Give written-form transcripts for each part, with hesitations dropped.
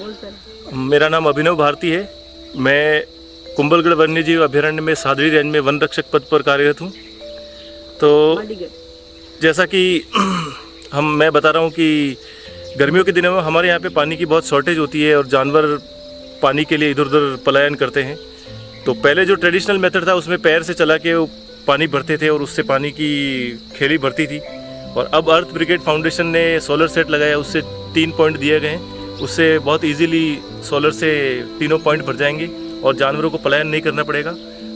मेरा नाम अभिनव भारती है। मैं कुंभलगढ़ वन्यजीव अभयारण्य में सादड़ी रेंज में वन रक्षक पद पर कार्यरत हूँ। तो जैसा कि मैं बता रहा हूँ कि गर्मियों के दिनों में हमारे यहाँ पे पानी की बहुत शॉर्टेज होती है और जानवर पानी के लिए इधर उधर पलायन करते हैं। तो पहले जो ट्रेडिशनल मेथड था उसमें पैर से चला के वो पानी भरते थे और उससे पानी की खेली भरती थी। और अब अर्थ ब्रिगेड फाउंडेशन ने सोलर सेट लगाया, उससे 3 पॉइंट दिए गए हैं। उससे बहुत इजीली सोलर से तीनों पॉइंट भर जाएंगे और जानवरों को पलायन नहीं करना पड़ेगा।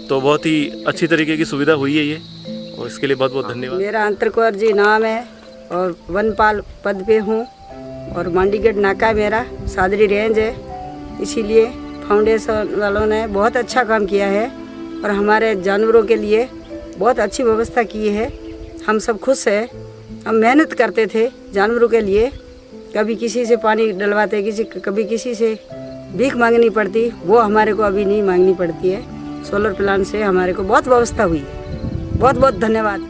तो बहुत ही अच्छी तरीके की सुविधा हुई है ये, और इसके लिए बहुत बहुत धन्यवाद। मेरा अंतर कौर जी नाम है और वनपाल पद पे हूँ और मांडीगढ़ नाका मेरा सादड़ी रेंज है। इसीलिए फाउंडेशन वालों ने बहुत अच्छा काम किया है और हमारे जानवरों के लिए बहुत अच्छी व्यवस्था की है। हम सब खुश हैं। हम मेहनत करते थे जानवरों के लिए, कभी किसी से पानी डलवाते, कभी किसी से भीख मांगनी पड़ती, वो हमारे को अभी नहीं मांगनी पड़ती है। सोलर प्लांट से हमारे को बहुत व्यवस्था हुई है। बहुत बहुत धन्यवाद।